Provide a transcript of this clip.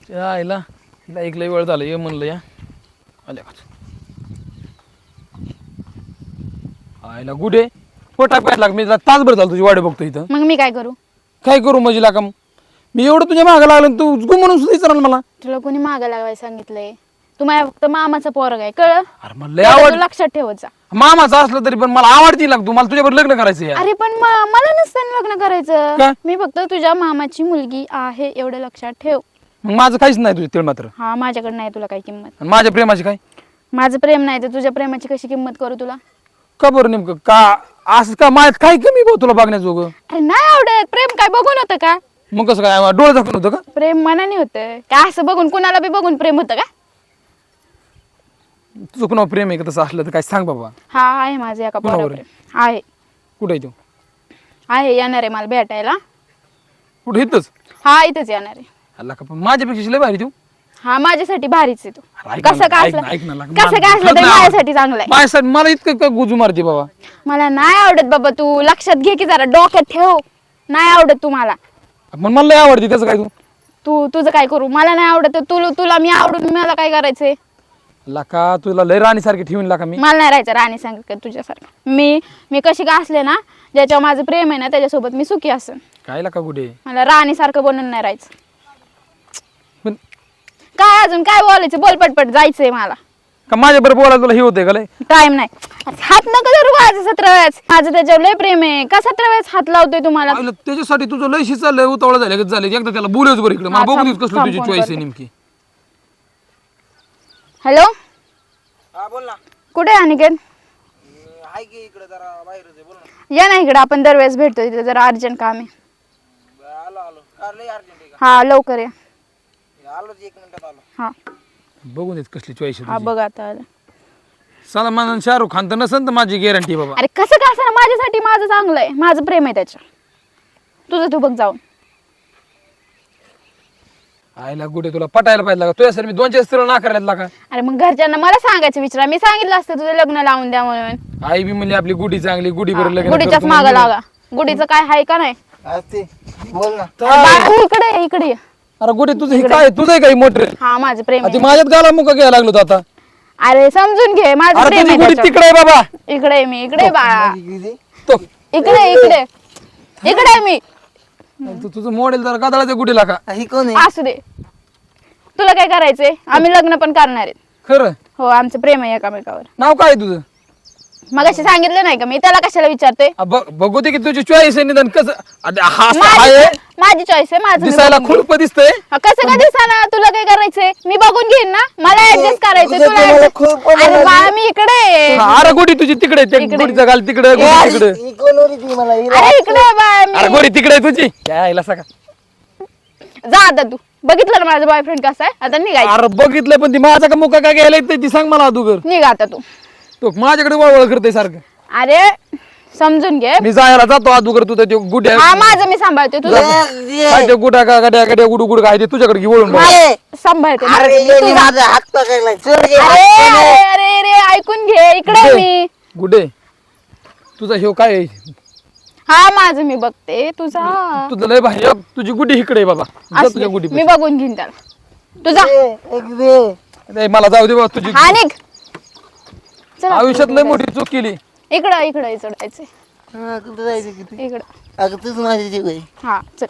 त्या आईला हिला एक लई वेळ झालं ये म्हणलं या आल्या का आईला गुडे पोटा प्यायला लाग मी तासभर झालं तुझी वाडे बघतो इथं. मग मी काय करू? काय करू म्हणजे लाका मी एवढं तुझ्या मागं लागलं तू गु म्हणून सुद्धा विचारलं मला. तुला कोणी मागं लागायला सांगितलंय? तू माझ्या फक्त मामाचा पोरग आहे कळ. अरे मला लय आवड लक्षात ठेवायचा. मामाचं असलं तरी पण मला आवडती लाग तू मला तुझ्यावर लग्न करायचं यार. अरे पण मला नसताना लग्न का? करायचं. मी फक्त तुझ्या मामाची मुलगी आहे एवढं लक्षात ठेव. मग माझं काहीच नाही तुझ्या तिळ मात्र. हा माझ्याकडे नाही तुला काही किंमत. आणि माझ्या प्रेमाची काय? माझं प्रेम नाही तर तुझ्या प्रेमाची कशी किंमत करू तुला? का बरं नेमकं का असं का माझ्यात काय कमी भाऊ तुला बघण्याजोगं? अरे नाही आवडत. प्रेम काय बघून होतं का? मग कसं काय डोळे झाकून होतं का? प्रेम मनाने होतं का? असं बघून कुणाला बी बघून प्रेम होतं का? तुझं कुणा प्रेम आहे का तसं असलं तर काय सांग बाबा. हा आहे माझं एका कुणावर पोरावर आहे. कुठे आहे तू? आहे येणार आहे मला भेटायला. कुठे इथंच? हा इथेच येणार आहे. अल्ला का पण माझ्यापेक्षा लय भारी तू. हा माझ्यासाठी भारीच आहे तो. अरे ऐक ना, कसं काय ऐक ना, असलं ऐक ना, लाग- कसं काय असलं तरी माझ्यासाठी चांगलं आहे. माझ्यासाठी मला इतकं का गुजू मारते बाबा. मला नाही आवडत बाबा. तू लक्षात घे की जरा डोक्यात ठेव. नाही आवडत तुम्हाला. पण मला लय आवडते त्याचं काय तू. तू तुझं काय करू? मला नाही आवडत तुला मी आवडून मला काय करायचंय? लाका तुला लय राणी सारखी ठेवून लाका मी. मला नाही राहायचं राणी सांग तुझ्यासारखं. मी कशी का असले ना ज्याच्यावर माझं प्रेम आहे ना त्याच्यासोबत मी सुखी असेन. काय लाका कुठे मला राणी सारखं बनून नाही राहायचं. पण काय अजून काय बोलायचं? बोल पटपट जायचंय मला. का माझ्या बरोबर बोलायला तुला हे होतंय का लय? टाइम नाही. हात नका धरू माझं 17 वेळेस. माझं त्याच्यावर लय प्रेम आहे. का 17 वेळेस हात लावतोय तुम्हाला? पाहिलं, त्याच्यासाठी तुझं लय शिचालय उतावळा झालं झालं एकदा त्याला बोलूच बरं इकडे मला हा, बघू थांब, देत कसलं थांब, तुझी फोन चॉईस आहे करते. नेमकी. हॅलो हा बोल ना. कुठे आहे अनिकेत? हाय की इकडे जरा बाहेरच आहे बोल ना. या ना इकडे. आपण दरवेळेस भेटतो तिथे जरा अर्जंट काम आहे. आलो आलो कार लय अर्जंट आहे हा लवकर या. का? आलोच 1 मिनिटात आलो. हा बघू देत कसली चॉईस हा आहे बघ आता आलं. सलमान आणि शाहरुख खान तर नसन तर माझी गॅरंटी बाबा. अरे कसं काय असणार? माझ्यासाठी माझं चांगलं आहे. माझं प्रेम आहे त्याच्या. तुझं तू बघ जाऊन. आईला गुडे तुला पटायला पाहिजे लागा तुझ्या सर मी 2-4 स्त्रीला नाकारल्यात का? अरे मग घरच्यांना मला सांगायचं विचारा. मी सांगितलं असतं तुझं लग्न लावून द्या म्हणून. आई बी म्हणली आपली गुडी चांगली गुडी बरं लग्न गुढीच्याच करतो मागं म्हणली. लागा. गुढीचं काय आहे का नाही? असते बोल ना. बाळा, इकडे ये, इकडे ये. अरे गुडे तुझं हे काय तुझं आहे काही मोटर हा माझं प्रेम ती आहे. माझ्यात गाला मुका घ्यायला लागलो होतो आता. अरे समजून घे माझं अरे प्रेम तुझी आहे गुडी त्याच्यावर. तिकडे आहे बाबा. इकडे आहे मी. इकडे आहे बाळा. तो इकडे इकडे इकडे आहे मी. तुझं मॉडेल जरा गादाळाच्या गुडीला का ही कोण आहे? असू दे. तुला काय करायचंय? आम्ही लग्न पण करणार आहेत. खरं हो आमचं प्रेम आहे एकामेकावर. नाव काय आहे तुझं? मग अशी सांगितलं नाही का मी? त्याला कशाला विचारतोय? बघू दे की तुझी चॉईस आहे निदान कसं हा असं आहे माझी चॉईस आहे. माझं मी दिसायला बघून घेईन. खुळप दिसतंय. कसं का दिसाना? तुला काय करायचंय? मी बघून घेईन ना. मला ऍडजस्ट करायचंय. तुझं तुला तुम्हाला adjust- खूप पण अरे बाळा मी इकडे आहे. अरे गोडी तुझी तिकडे त्या इकडे. गोडीचा गाल तिकडे गोडी तिकडे. ही कोण होती ती मला ही अरे इकडे आहे बाळा अरे मी. गोडी तिकडे आहे तुझी काय आईला सका. जा आता तू. बघितलं ना माझा बॉयफ्रेंड कसा आहे? आता निघायचं. अरे बघितलं पण ती माझा का मुका काय घ्यायला येते ती सांग मला अगोदर. निघा आता तू. तो माझ्याकडे वळवळ करते सारखं. अरे समजून घे. मी जायला जातो अगोदर तुझं ते गुड्या हा माझं मी सांभाळते तुझं. काय ते गुडा का गड्या गड्या गुडू गुड काय ते तुझ्याकडे घे वळून बघ. सांभाळते अरे माझं मी. येणे माझा हात पकडला चोर घे. अरे अरे अरे अरे ऐकून घे. इकडे आहे मी. गुडे तुझा ह्यो काय आहे? हा माझं मी बघते. तुझा तुझं लय भारी आहे. तुझी गुडी इकडे आहे बाबा जा असू तुझ्या दे. गुडी मी बघून घेईन त्याला. तुझा एक दे. मला जाऊ दे बाबा तुझी हा निघ. चला आयुष्यात लय मोठी चूक केली. इकडं इकडं चढायचंय. हा कुठं जायचं किती? इकडं. अगं तूच माझी जीव आहे. हा चल.